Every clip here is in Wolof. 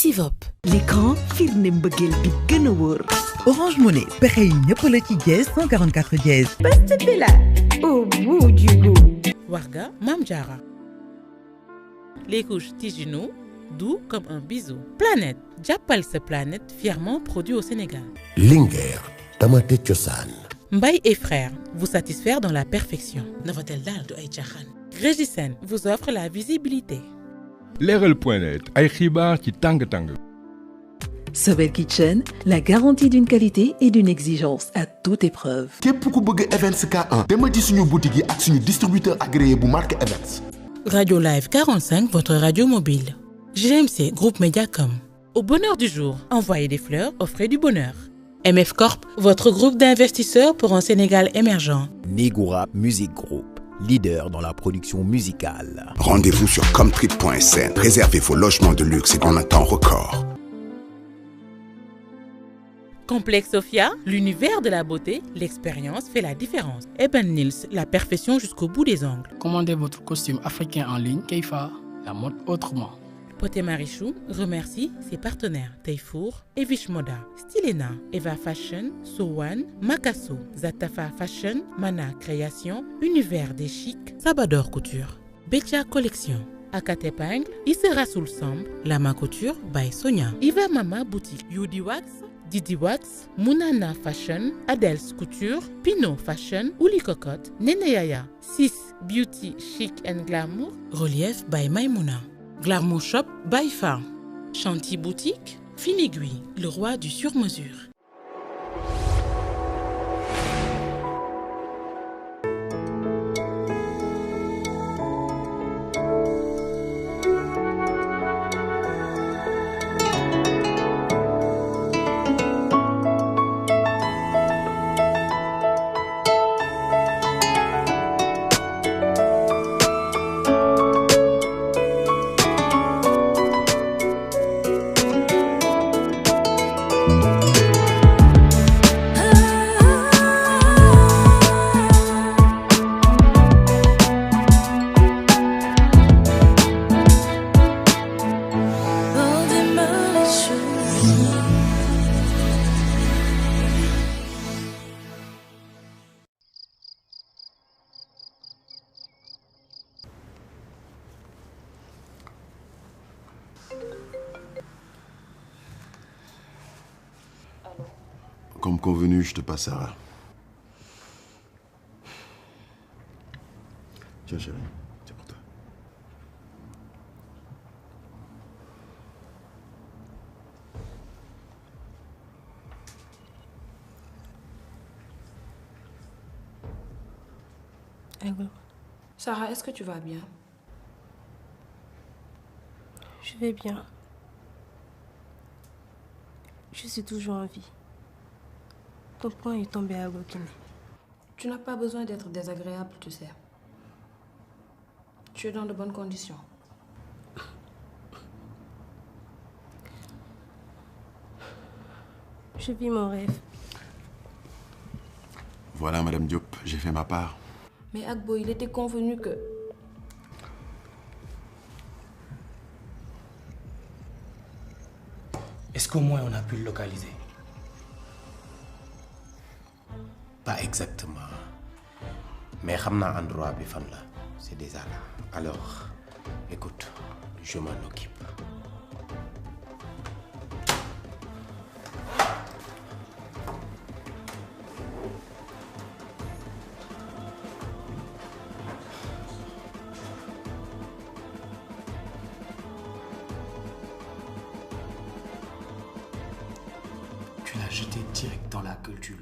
Civop. L'écran firnde mbëggeel bi gën a wóor. Orange Money pexe yi ñëpp la ci dièse 144 dièse. Poste Bella au bout du bout. Warga Mam Diarra. Les couches Tijuno, doux comme un bisou. Planète, jàppal sa planète, fièrement produit au Sénégal. Linguère, Tamaate Cosaan. Mbaye et frères, vous satisfaire dans la perfection. Novotel daal du ay caaxaan. Régisen vous offre la visibilité. Leral.net ay xibaar ci tàng-tàng. Sobel Kitchen, la garantie d'une qualité et d'une exigence à toute épreuve. képp ku bëgg Events K1 demal ci suñu boutique yi ak suñu distributeur agréé bu marque Events. Radio Live 45, votre radio mobile. GMC, Groupe Mediacom. Au bonheur du jour, envoyez des fleurs, offrez du bonheur. MF Corp, votre groupe d'investisseurs pour un Sénégal émergent. Negura Music Group, leader dans la production musicale. Rendez-vous sur comtrip.sn. Réservez vos logements de luxe en un temps record. Complexe Sophia, l'univers de la beauté, l'expérience fait la différence. Eben Nils, la perfection jusqu'au bout des ongles. Commandez votre costume africain en ligne, Keifa, la mode autrement. Poté Marichou remercie ses partenaires Tayfour et Vishmoda, Stylena, Eva Fashion, Sowan, Makasso, Zatafa Fashion, Mana Création, Univers des Chics, Sabador Couture, Becha Collection, Akate Pingle, Issera Soul Samb, Lama Couture by Sonia, Iva Mama Boutique, Yudi Wax, Didi Wax, Munana Fashion, Adels Couture, Pinot Fashion, Ouli Cocotte, Neneyaya, Sis Beauty Chic and Glamour, Relief by Maimouna, Glamour Shop by Fa, Chanty Boutique, Finigui, le roi du sur-mesure. Comme convenu, je te passe Sarah. Tiens chérie, c'est pour toi. Allô. Sarah, est-ce que tu vas bien? Je vais bien. Je suis toujours en vie. Ton point est tombé à Burkina. Tu n'as pas besoin d'être désagréable, tu sais. Tu es dans de bonnes conditions. Je vis mon rêve. Voilà, Madame Diop, j'ai fait ma part. Mais Agbo, il était convenu que... Est-ce qu'au moins on a pu le localiser? Pas exactement. Mais je sais endroit bi fan la. C'est déjà là. Alors, écoute, je m'en occupe. Tu l'as jeté direct dans la gueule du loup.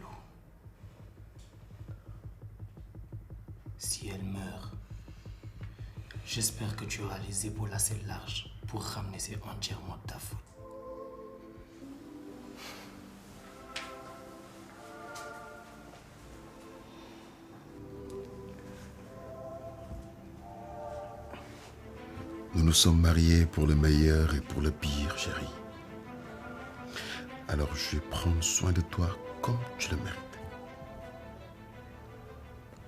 Si elle meurt, j'espère que tu auras les épaules assez larges pour ramener, c'est entièrement de ta faute. Nous nous sommes mariés pour le meilleur et pour le pire, chérie. Alors je vais prendre soin de toi comme tu le mérites.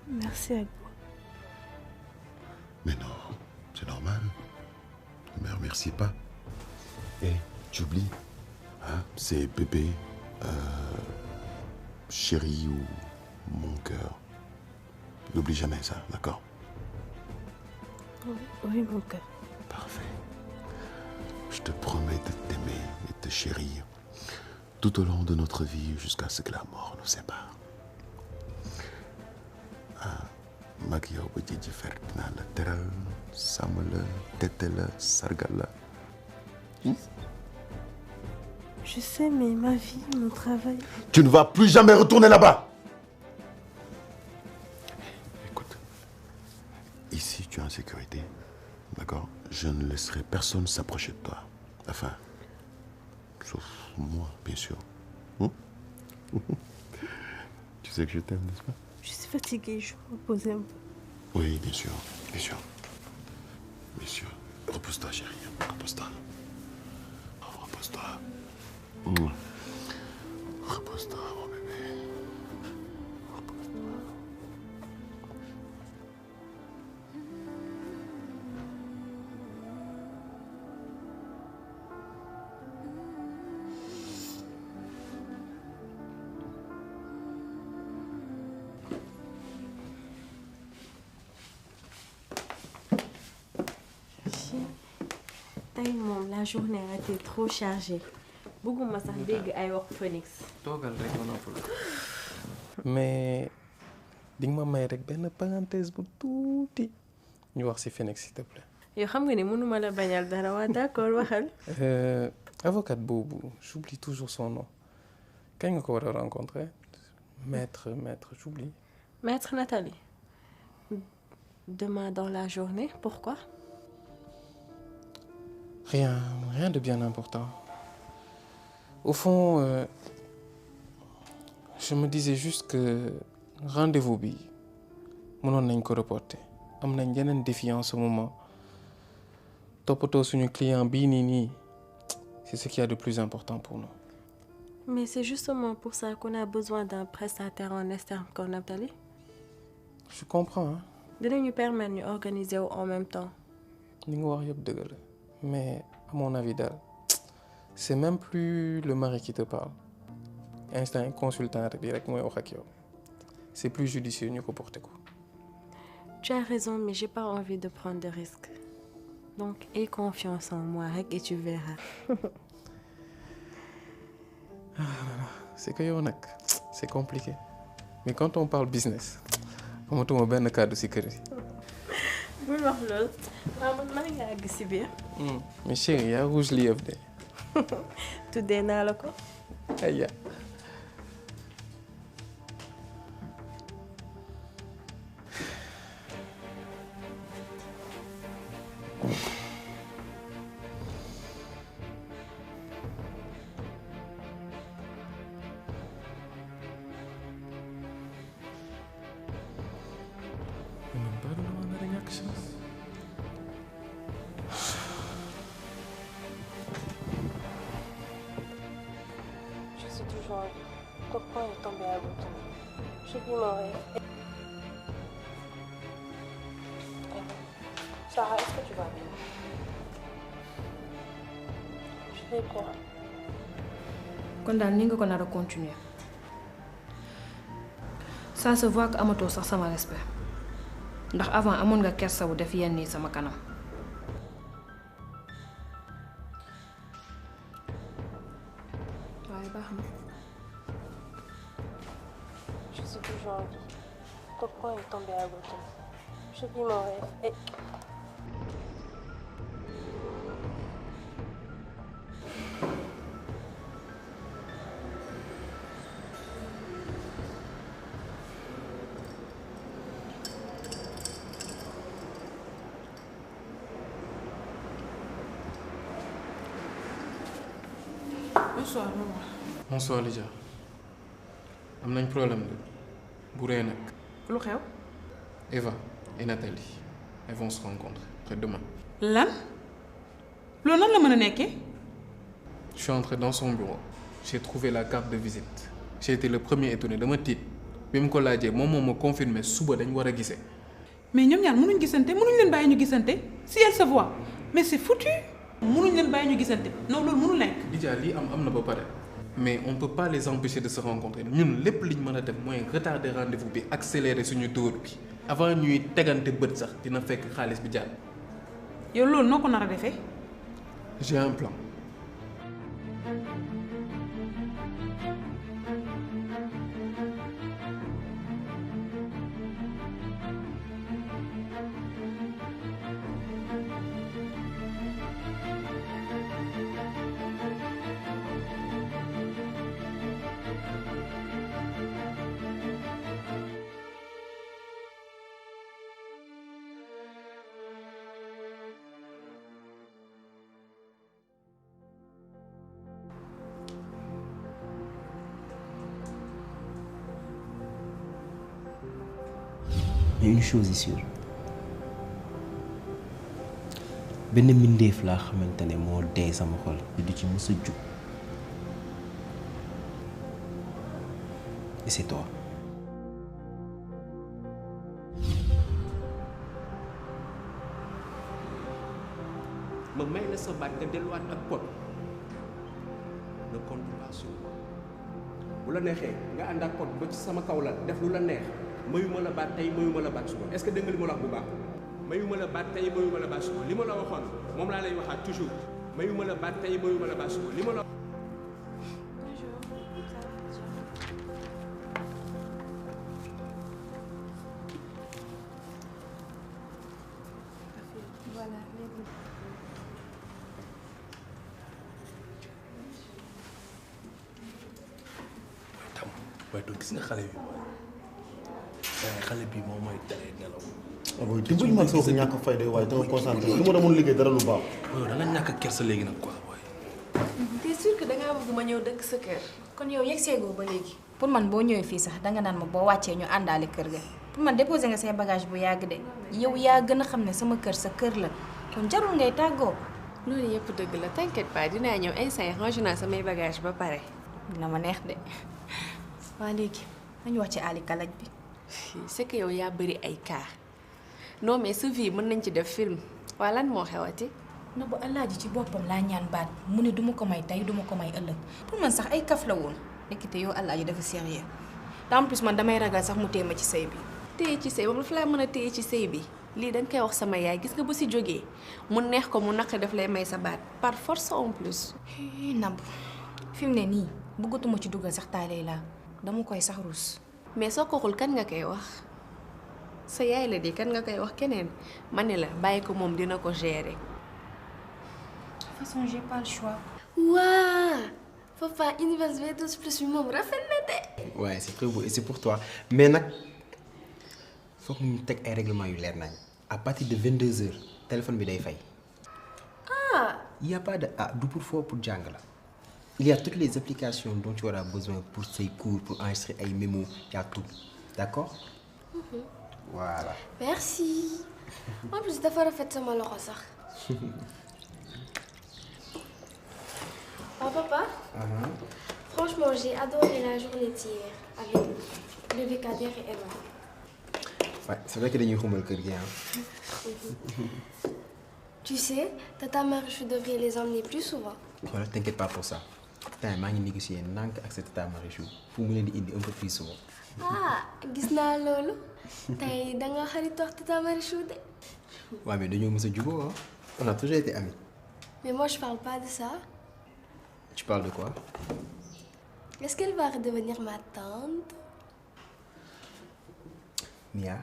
Merci Agbo. Mais non, c'est normal. Ne me remercie pas. Et J'oublie. Hein? C'est bébé, chérie ou mon cœur. N'oublie jamais ça, d'accord? Oui, mon cœur. Parfait. Je te promets de t'aimer et de te chérir tout au long de notre vie jusqu'à ce que la mort nous sépare. mag yow ba ci fer dinaa la teral sàmm la tette la sargal la. Je sais, mais ma vie, mon travail... Tu ne vas plus jamais retourner là-bas. Écoute, ici tu es en sécurité, d'accord? Je ne laisserai personne s'approcher de toi. Enfin, sauf moi, bien sûr. Tu sais que je t'aime, n'est-ce pas? Je suis fatiguée, je vais me reposer un peu. Oui, bien sûr, bien sûr. Bien sûr. Repose-toi, chérie. Repose-toi. Repose-toi. Repose-toi, mon bébé. Repose-toi. La journée a été trop chargée. Bëgguma sax dégg ay wax Phoenix. toogal rek ma noppal. mais di nga ma may rek benn parenthèse bu tuuti ñu wax ci Phoenix s'il te plaît. Yow xam nga ni mënuma la bañal dara waa d'accord waxal. Avocate boobu j'oublie toujours son nom. Kañ nga ko war a rencontrer? Maître, j'oublie. Maître Nathalie. Demain dans la journée, pourquoi? Rien de bien important. Au fond, je me disais juste que rendez-vous bi mënoon nañ ko reporter. Am nañ yeneen défi en ce moment. Toppatoo suñu client bii nii c'est ce qu'il y a de plus important pour nous. Mais c'est justement pour ça qu'on a besoin d'un prestataire en externe comme Nathalie. Je comprends, hein. Dinañu permettre ñu organiser en même temps. Li nga wax yëpp dëgg la. Mais à mon avis daal c'est même plus le mari qui te parle. Instant consultant bi rek mooy wax ak yow. C'est plus judicieux ñu ko porter ko. Tu as raison, mais j'ai pas envie de prendre de risques. Donc aie confiance en moi rek et tu verras. C'est que yow nag c'est compliqué. Mais quand on parle business amatuma benn kàddu ci kër yi. bul wax loolu. waaw man maa ngi àgg ci biir. Mais chérie, yaa rouge lièvre de. tuddee naa la ko. Aya. Ton point est tombé à bout. Je vis mon rêve. Sarah, est-ce que tu vas bien? Je vais bien. Kon daal ni nga ko nar a continuer. Ça se voit que amatoo sax sama respect. Ndax avant amoon nga kersa wu def yenn nii sama kanam. waaye baax na. Je suis toujours en vie. Ton point est tombé à bout. Je vis mon rêve. Et... Bonsoir maman. Bonsoir Lydia. Am nañ problème de bu rëy nag. Lu xew? Eva et Nathalie, elles vont se rencontrer après-demain. Lan? Loolu nan la mën a nekkee? Je suis entré dans son bureau. J'ai trouvé la carte de visite. J'ai été le premier étonné dama tiit. Bi mu ko laajee moom moo ma confirmé suba dañ war a gisee. Mais ñoom ñaar mënuñ gisante mënuñ leen bàyyi ñu gisante si elle se voit mais c'est foutu. mënuñ leen bàyyi ñu gisante non loolu mënul nekk. Déjà lii am na ba pare. mais on peut pas les empêcher de se rencontrer ñun lépp liñ mën a def mooy retarder rendez-vous bi accélérer suñu dóor bi avant ñuy tegante bët sax dina fekk xaalis bi jàll. yow loolu noo ko nar a defee. j'ai un plan. Mais une chose est sûre benn mbindeef laa xamante ne moo dee sama xol te du ci mës a jug et c'est toi. ma may la sa baat nga delluwaat ak pot ne compte pas sur moi bu la neexee nga ànd ak pot ba ci sama kaw la def lu la neex mayuma la baat tey mayuma la baat suba est-ce que dégg nga li ma la wax bu baax mayuma la baat tey mayuma la baat suba li ma la waxoon moom laa lay waxaat toujours mayuma la baat tey mayuma la baat suba li ma la. waaye doo gis nga xale bi waaye xale bi moom mooy tere nelaw. waaw dimbali man soo ko ñàkk fay de waaye danga concentré su ma demoon liggéey dara lu baax. waaw da nga ñàkk kersa léegi nag quoi waaye. t'es sûr que dangaa bëgg ma ñëw dëkk sa kër. kon yow yegg seegoo ba léegi. pour man boo ñëwee fii sax danga naan ma boo wàccee ñu àndaale kër ga. pour man déposé nga say bagage bu yàgg de yow yaa gën a xam ne sama kër sa kër la kon jarul ngay tàggoo. loolu yëpp dëgg la t'inquiète pas dinaa ñëw instant yi rangé naa samay bagage ba pare. dina ma neex de. waa léegi nañu wax ci Ali Kalaj bi. c'est que yow yaa bëri ay cas non mais sa vie mën nañ ci def film waa lan moo xewati. na bu Alaaji ci boppam laa ñaan baat mu ne duma ko may tey duma ko may ëllëg pour man sax ay kaf la woon nekkite yow Alaaji dafa sérieux en plus man damay ragal sax mu téye ma ci sëy bi. téye ci sëy boobu dafa laa mën a téye ci sëy bi lii dañ koy wax sama yaay gis nga bu si jógee mu neex ko mu naq daf lay may sa baat par force en plus. Nab fi mu ne nii bëggatuma ci dugal sax taalay laa dama koy sax ruus. mais soo ko waxul kan nga koy wax sa yaay la di kan nga koy wax keneen ma ne la bàyyi ko moom dina ko gérer. de toute façon j'ai pas le choix. waa papa Univers V12 plus bi moom rafet na de. Ouais, c'est très beau et c'est pour toi mais nag foog ñu teg ay règlement yu leer nañ à partir de 22h téléphone bi day fay. ah. Il y a pas de du pour foo pour jàng la. Il y a toutes les applications dont tu auras besoin pour ces cours, pour enregistrer ay mémos, il y a tout. D'accord? Voilà. Merci. En plus, dafa rafet sama loxo sax. Oh papa, franchement, j'ai adoré la journée d'hier avec bébé Kader et Eva. Ouais, c'est vrai que dañuy xumbal kër gi Tu sais, Tata Marichou devrait les emmener plus souvent. Voilà, t'inquiète pas pour ça. Putain, maa ngi négocier nank ak cette Tata Marichou pour mu leen di indi un peu plus souvent. Ah, gis naa loolu. Tey da nga xaritoo ak Tata Marichou de. Ouais, mais dañoo mës a jubóo hein. On a toujours été amis. Mais moi, je parle pas de ça. Tu parles de quoi? Est-ce qu'elle va redevenir ma tante? Mia,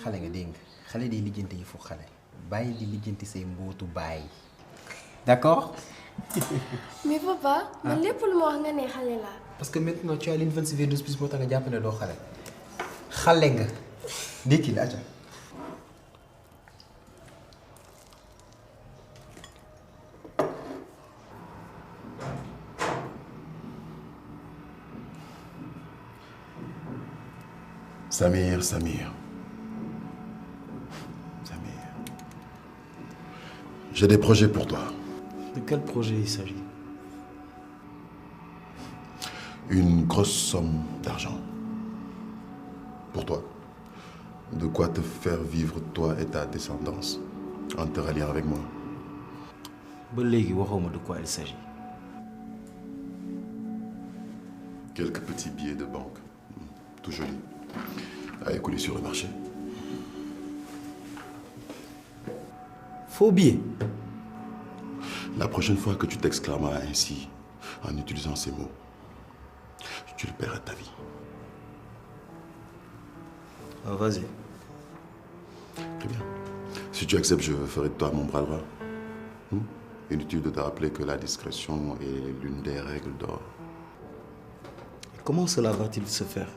xale nga dégg nga xale di lijjanti yi fu xale bàyyi di lijjanti say mbootu bàyyi. D'accord? Mais papa, man lépp lu ma wax nga ne xale laa. Parce que maintenant tu as l'Univers V12 plus moo tax nga jàpp ne doo xale. Xale nga. Ndékki la aca. Samir. J'ai des projets pour toi. De quel projet il s'agit? Une grosse somme d'argent. Pour toi. De quoi te faire vivre toi et ta descendance en te ralliant avec moi. ba léegi waxuma de quoi il s'agit. Quelques petits billets de banque. Tout joli. À écouler sur le marché. Faux billets. La prochaine fois que tu t'exclameras ainsi, en utilisant ces mots, tu le paieras ta vie. Oh, vas-y. Très bien. Si tu acceptes, je ferai de toi mon bras droit. Inutile de te rappeler que la discrétion est l'une des règles d'or. Comment cela va-t-il se faire?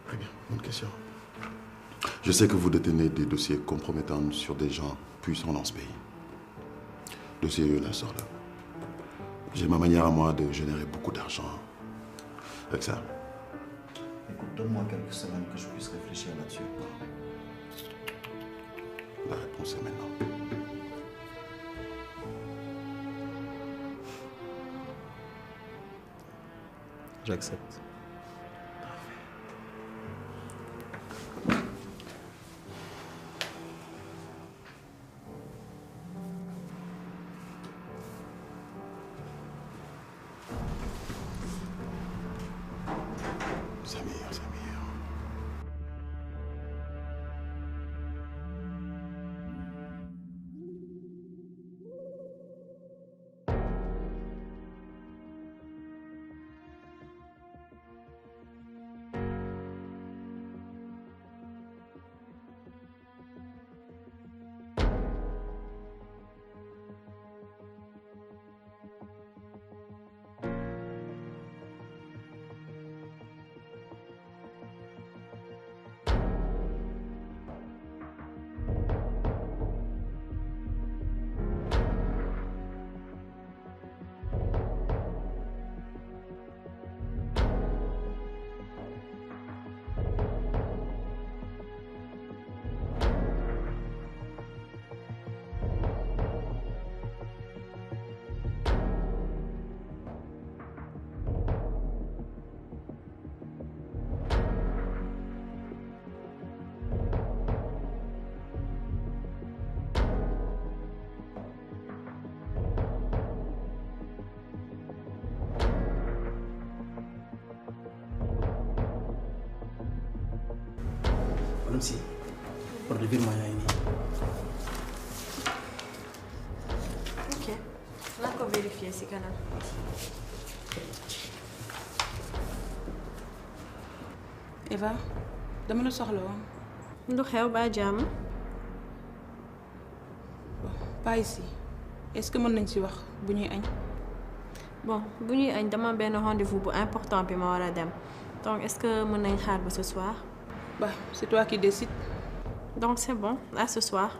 Très bien, bonne question. Je sais que vous détenez des dossiers compromettants sur des gens puissants dans ce pays. Dossier là sort là. J'ai ma manière à moi de générer beaucoup d'argent. Avec ça. Écoute, donne-moi quelques semaines que je puisse réfléchir là-dessus. La réponse est maintenant. J'accepte. Samir. Madame si, pour le virement yaa ngi nii. Ok, naa ko vérifier si kanam. Eva dama la soxla woon. Lu xew ba jàmm. Pas ici. Est-ce que mën nañ ci wax bu ñuy añ? Bon bu ñuy añ dama benn rendez-vous bu important bi ma war a dem donc est-ce que mën nañ xaar ba ce soir? Bah, c'est toi qui décides. Donc c'est bon, à ce soir.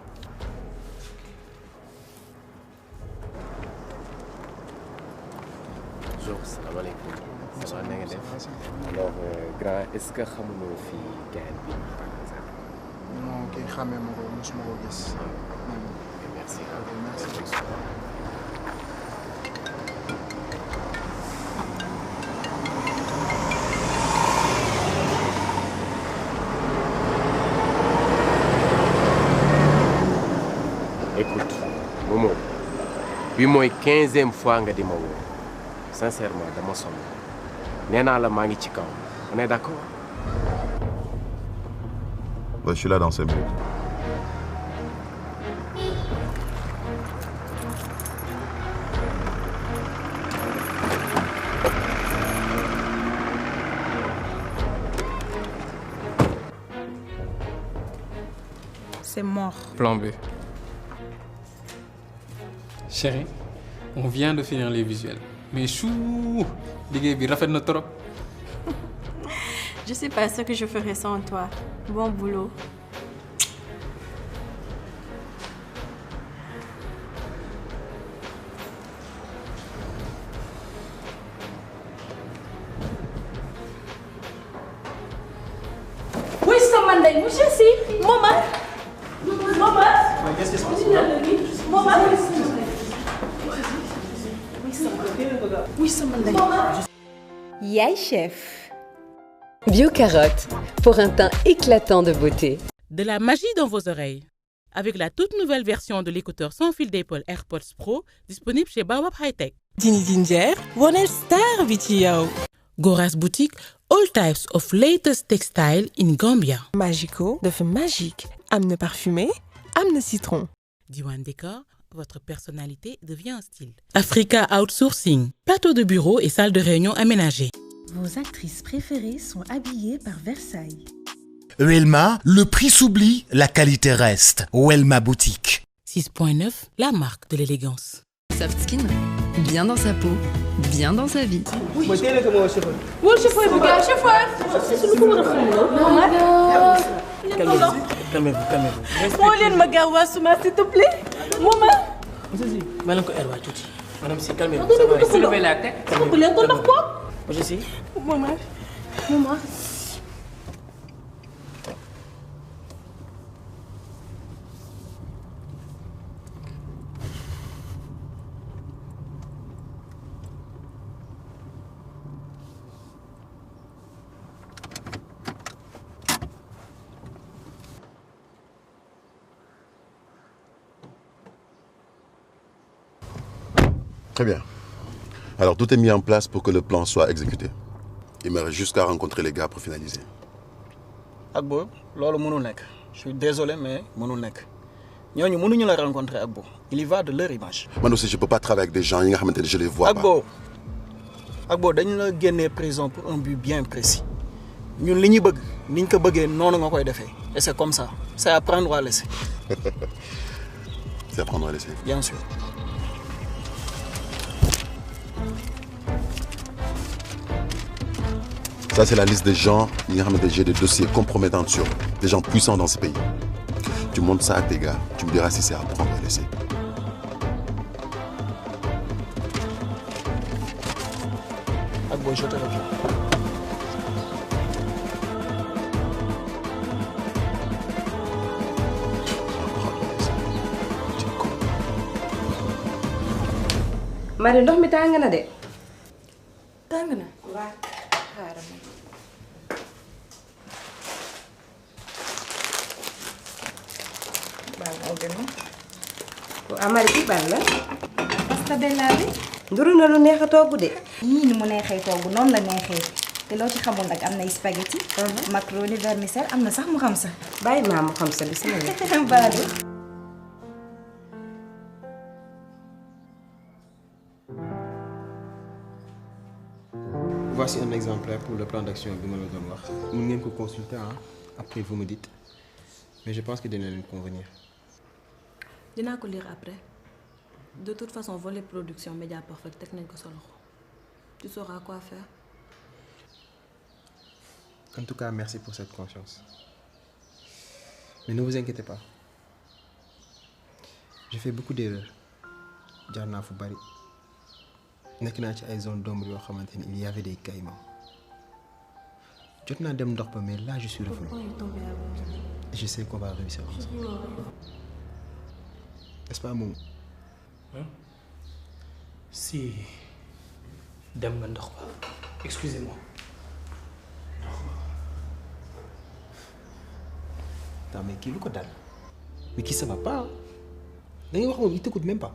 Bonjour, salam alaikum. Ça va, na nga def? Alors, grand, est-ce que xamuloo fi gain bi par hasard? Non, kii xamee ma ko mosuma ko gis. Merci. Merci. Écoute, Momo, bi mooy 15e fois nga di ma woo. Sincèrement, dama sonn. Nee naa la maa ngi ci kaw. On est d'accord? Ouais, je suis là dans 5 minutes. C'est mort. Plan B. Chérie, on vient de finir les visuels. Mais chou, liggéey bi rafet na trop. Je sais pas ce que je ferais sans toi. Bon boulot. Oui, ça m'a dit, monsieur, si, maman. Maman. Qu'est-ce qui se passe? Maman. Oui, ça m'a dit. Yaay Chef. Bio Carotte, pour un teint éclatant de beauté. De la magie dans vos oreilles. avec la toute nouvelle version de l'écouteur sans fil d'Apple AirPods Pro disponible chez Baobab High-Tech. Dini Ginger, wonel star bi ci yow. Goras Boutique, all types of latest textile in Gambia. Magico, dafa magique. Amne parfumé, amne citron. Diwan Décor, votre personnalité devient un style. Africa Outsourcing, plateau de bureau et salle de réunion aménagée. Vos actrices préférées sont habillées par Versailles. Welma, le prix s'oublie, la qualité reste. Welma Boutique. 6.9, la marque de l'élégance. Soft Skin, bien dans sa peau, bien dans sa vie. Oui, chauffeur, Calmez-vous. S'il te plaît. Maman. Madame, si, calmez-vous. Ça va. Soulevez la tête. Je sais. Maman. Très bien. Alors tout est mis en place pour que le plan soit exécuté. Il me reste juste qu'à rencontrer les gars pour finaliser. Agbo, lolo mënul nek. Je suis désolé mais mënul nek. Ñooñu mënuñu la rencontrer Agbo. Il y va de leur image. Moi aussi je peux pas travailler avec des gens yi nga xamante ne je les vois Agbo. Agbo dañ la génnee prison pour un but bien précis. Ñun li ñu bëgg niñ ko bëggee noonu nga koy defee. Et c'est comme ça. C'est à prendre ou à laisser. C'est à prendre ou à laisser. Bien sûr. Ça, c'est la liste des gens qui ont des dossiers compromettants sur des gens puissants dans ce pays. Tu montres ça à tes gars, tu me diras si c'est à prendre ou à laisser. Agbo, je te reviens. Marie, ndox mi tàng na de. tàng na waaw xaaral ma. baal ma gën a. Marie kii baal la. pasta bella bi. nduru na lu neex a togg de. nii ni mu neexee togg noonu la neexee te loo ci xamul nag am na spaghetti. macaroni vermicelle am na sax mu xam sa. bàyyi maa mu xam sa bi sama nekk. baadu. Voici un exemplaire pour le plan d'action que je vais vous donner. Vous pouvez consulter, hein? Après vous me dites. Mais je pense que ça va convenir. Je vais le lire après. De toute façon, volet production, média parfait, technique solo. Tu sauras quoi faire. En tout cas, merci pour cette confiance. Mais ne vous inquiétez pas. J'ai fait beaucoup d'erreurs. Jarna Foubari. Nekk naa ci ay zone d'ombre yoo xamante ni il y avait des caïmans. Jot naa dem ndox ba mais là je suis revenu. Et je sais qu'on va réussir ensemble. N'est-ce pas Momo? Si dem nga ndox ba. Excusez-moi. Attends, mais kii lu ko dal? Mais kii ça va pas. Da ngay wax moom il t'écoute même pas.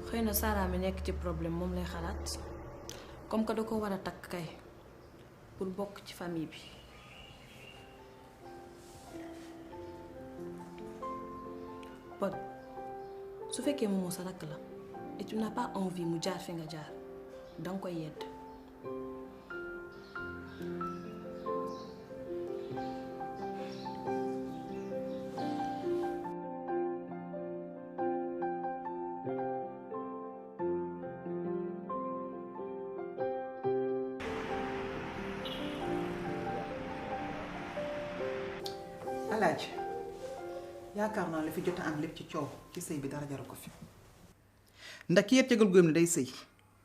xëy na Sara mi nekk ci problème moom lay xalaat comme que da ko war a takk kay pour bokk ci famille bi. Pod su fekkee moom sa rakk la et tu n'as pas envie mu jaar fi nga jaar danga koy yedd. Alaaj yaakaar naa la fi jot a am lépp ci coow ci sëy bi dara jaru ko fi ndax ki yet cëgal góom ne day sëy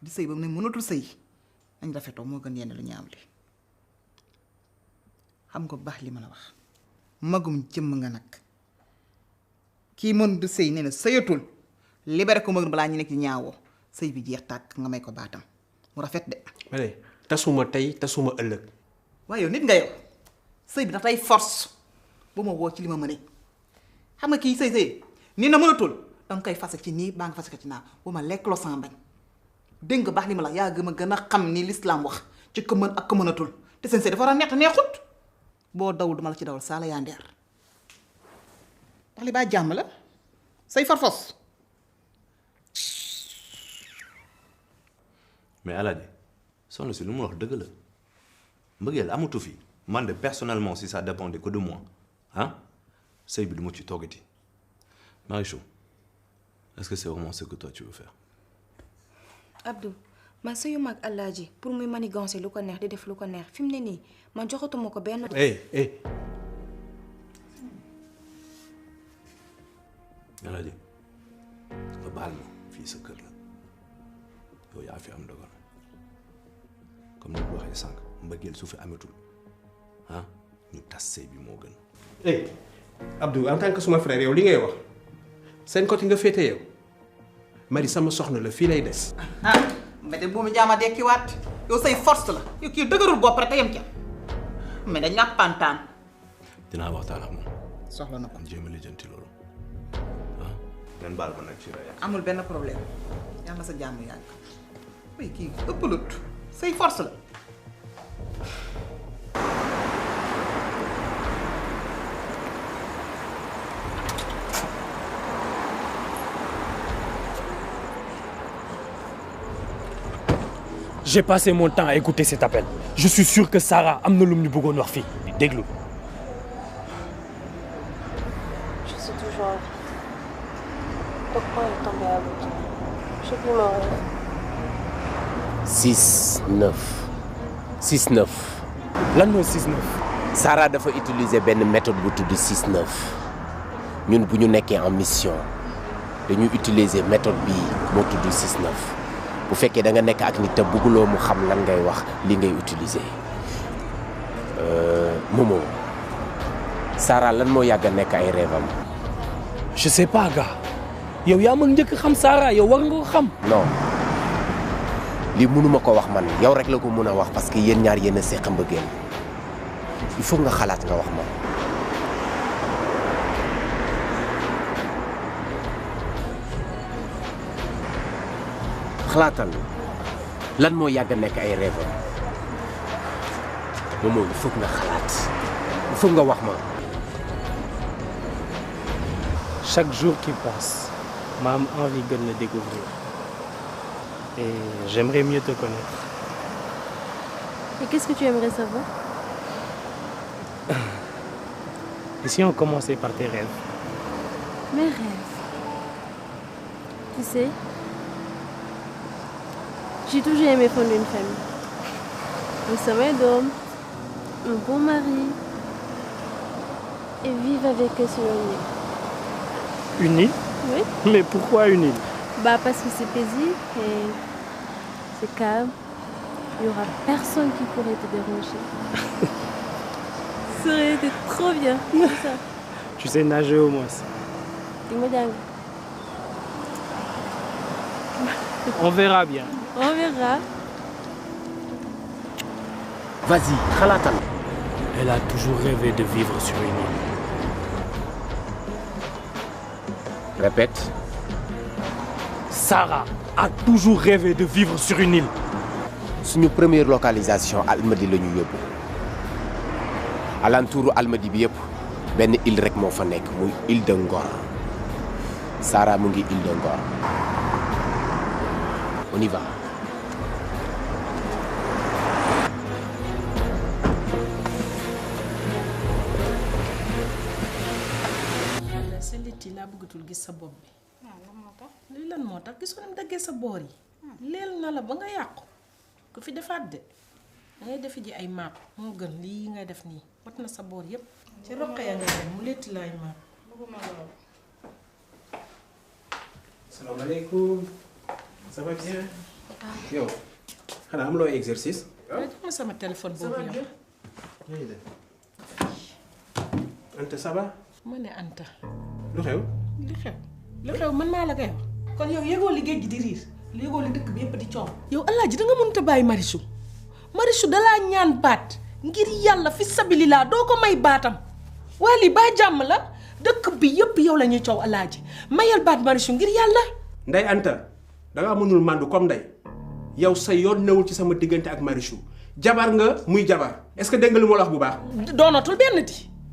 di sëy ba mu ne mënatul sëy nañ rafetoo moo gën yenn lu ñaaw li xam nga bu baax li ma la wax magum jëmm nga nag kii mën du sëy nee na sëyatul libéré ko mag balaa ñu nekk ci ñaawoo sëy bi jeex tàkk nga may ko baatam mu rafet de. ma ne tasuma tey tasuma ëllëg. waaye yow nit nga yow sëy bi ndax tey force bu ma woo ci li ma mëne xam nga kii sëy nii na mënatul danga koy fase ci nii baa nga fase ko ci naa bu ma lekk loo sama bañ dégg nga baax li ma la yaa gën a xam ni l'islam wax ci ko mën ak ko mënatul te seen sëy dafa war a neex neexut boo dawul duma la ci dawal saala yaa ndeer ndax li baa jàmm la say farfos. mais Alaaji soxna si lu mu wax dëgg la mbëggeel amatu fi man de personnellement si ça dépendait que de moi ah sëy bi du ma ci toggati Marichou est-ce que c'est vraiment ce que toi tu veux faire. Abdou man sëyuma ak Alaaji pour muy manigancer lu ko neex di def lu ko neex fi mu ne nii man joxatuma ko benn. Alaaji nga baal ma fii sa kër la yow yaa fi am dogal comme ni ko waxee sànq mbëggeel su fi amatul ah ñu tas sëy bi moo gën. Abdou en tant que suma frère yow li ngay wax seen côté nga féete yow Marie sama soxna la fii lay des. mais de bu mu jaama dekkiwaat yow say force la yow kii dëgërul bopp rek te yem ca mais dañ ñàkk pantaan. dinaa waxtaan ak moom. soxla na ko jéem a lijjanti loolu ah. ngeen baal ma nag ci rey. amul benn problème yàlla sa jàmm yàgg oui kii ëppalut say force la. J'ai passé mon temps à écouter cet appel. Je suis sûr que Sarah am na lu mu ñu bëggoon wax fii déglu. Je suis toujours en vie. Pourquoi est tombé à l'autre? J'ai plus mon rêve. 6-9. lan mooy 6-9. Sarah dafa utiliser benn méthode bu tudd 6-9 ñun bu ñu nekkee en mission dañuy utiliser méthode bii moo tudd 6-9 bu fekkee da nga nekk ak nit te bëgguloo mu xam lan ngay wax li ngay utiliser Momo Sarah lan moo yàgg a nekk ay rêvam. Je sais pas gars yow yaa ma njëkk xam Sarah yow war nga ko xam. non lii mënuma ko wax man yow rek la ko mën a wax parce que yéen ñaar yéen a seq mbëggeel il faut nga xalaat nga wax ma. xalaatal lan moo yàgg a nekk ay rêve Momo il faut nga xalaat il faut nga wax ma. Chaque jour qui passe ma am envie gën la découvrir et j'aimerais mieux te connaître. Et qu'est-ce que tu aimerais savoir? Et si on commençait par tes rêves? Mes rêves. Tu sais, j'ai toujours aimé fonder une famille. Un sommeil d'homme, un bon mari, et vivre avec eux sur une île. Une île? Oui. Mais pourquoi une île? Bah parce que c'est paisible et c'est calme. Il n'y aura personne qui pourrait te déranger. Ça aurait été trop bien, c'est ça. Tu sais nager au moins. On verra bien. On verra. Vas-y, xalaatal. Elle a toujours rêvé de vivre sur une île. Répète. Sarah a toujours rêvé de vivre sur une île. suñu première localisation Almadi la ñu yóbbu alentouru Almadi bi yëpp benn île rek moo fa nekk muy île de Ngor Sarah mu ngi île de Ngor on y va. sa litt yi laa bëggatul gis sa bopp bi. lii lan moo tax gis ko ni daggee sa boor yi. leel na la ba nga yàqu. ku fi defaat de dangay defi ji ay maap moo gën lii ngay def nii wat na sa boor yépp ci roq ya nga dem mu letti laay maap. salaamaaleykum. ça va bien. yow xanaa am loo exercice. waaw jox ma sama téléphone boobu yow. Anta ça va. ma ne Anta. lu xew. li xew man maa la koy wax. kon yow yëgoo li géej gi di riir yëgoo li dëkk bi yépp di coow. yow Alaaji da nga mënut a bàyyi Marichou dalaa ñaan baat ngir yàlla fi sabililaa doo ko may baatam waaye lii baa jàmm la dëkk bi yëpp yow la ñuy coow alaaji mayal baat Marichou ngir yàlla. Ndey Anta dangaa mënul màndu comme ndey yow sa yoon newul ci sama diggante ak Marichou jabar nga muy jabar est-ce que dégg nga lu ma la wax bu baax.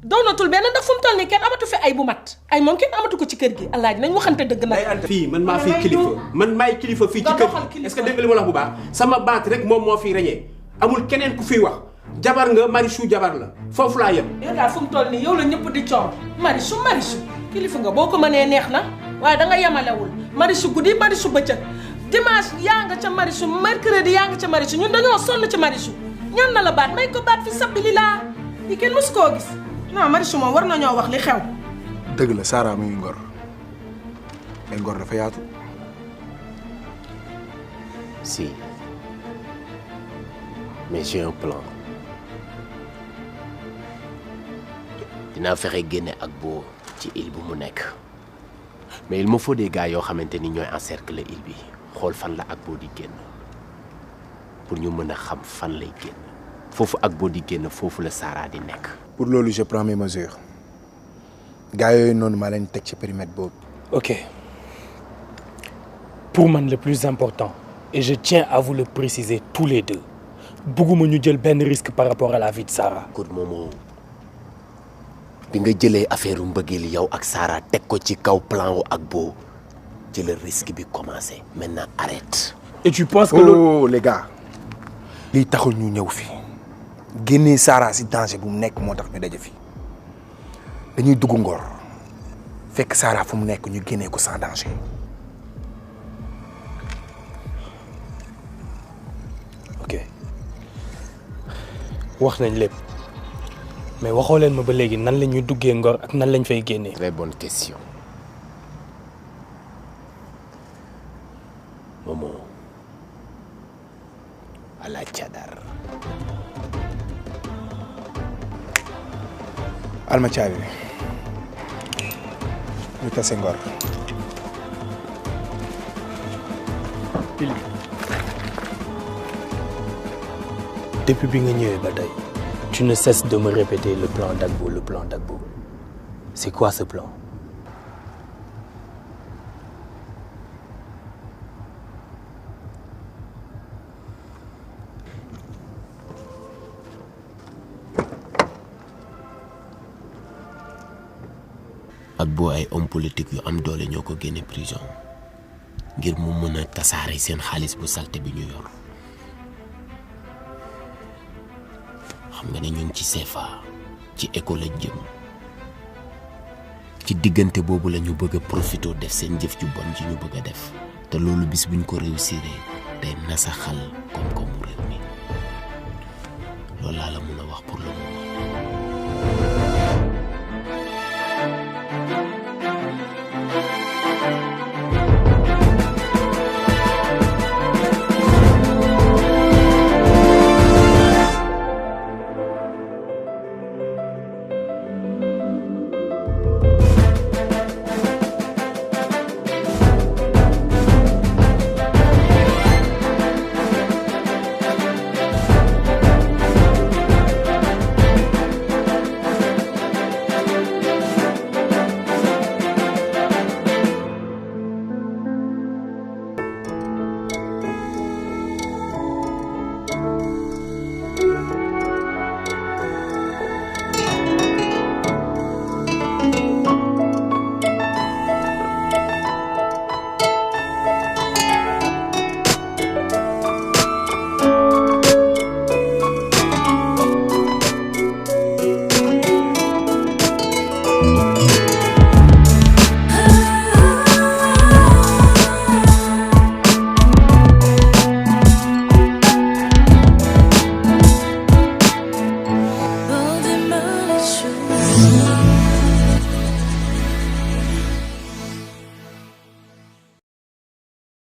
doonatul benn ndax fu mu toll nii kenn amatu fi ay bu mat ay moom kenn amatu ko ci kër gi alaaji nañ waxante dëgg nag. Ndey Anta fii man maa fi kilifa man maay kilifa fii ci kër gi est-ce que dégg nga lu ma la wax bu baax sama baat rek moom moo fi reñee amul keneen ku fiy wax jabar nga Marichou jabar la foofu laa yem. yow daal fu mu toll nii yow la ñëpp di coow Marichou kilifa nga boo ko mënee neex na waaye da nga yemalewul Marichou guddi Marichou bëccëg dimanche yaa nga ca Marichou mercredi yaa nga ca Marichou ñun dañoo sonn ci Marichou ñaan na la baat may ko baat fi sabilillah yi kenn mësu koo gis non Marichou moom war nañoo wax li xew. dëgg la Sara mu ngi ngor mais ngor dafa yaatu. si mais j'ai un plan dinaa fexe génne ak boo ci île bu mu nekk mais il me faut des gars yoo xamante ni ñooy encercler île bi xool fan la ak boo di génn pour ñu mën a xam fan lay génn foofu ak boo di génn foofu la Sara di nekk. pour loolu je prends mes mesures gars yooyu noonu maa leen teg ci périmètre boobu. Ok. Pour moi, le plus important, et je tiens à vous le préciser tous les deux, bëgguma ñu jël benn risque par rapport à la vie de Sara. Écoute Momo, bi nga jëlee affaire mbëggeel yow ak Sara teg ko ci kaw plan wu ak boo ci le risque bi commencé maintenant arrête. Et tu penses que oh les gars lii taxul ñu ñëw fi génnee Sara si danger bu mu nekk moo tax ñu daje fi dañuy dugg Ngor fekk Sara fu mu nekk ñu génnee ko sans danger. ok wax nañ lépp mais waxoo leen ma ba léegi nan la ñuy duggee Ngor ak nan lañ fay génnee. Très bonne question Momo ala cadar. alma caabi ñu tase Ngor. Depuis bi nga ñëwee ba tey tu ne cesses de me répéter le plan d'Agbo. C'est quoi ce plan? Agbo ay homme politique yu am doole ñoo ko génne prison ngir mu mën a tasaare seen xaalis bu salte bi ñu yor xam nga ne ñu ngi ci CFA ci école lañ jëm ci diggante boobu la ñu bëgg a profité def seen jëf ju bon ji ñu bëgg a def te loolu bis buñ ko réussir day nasaxal koom-koomu réew mi loolu laa la mën a wax pour le moment.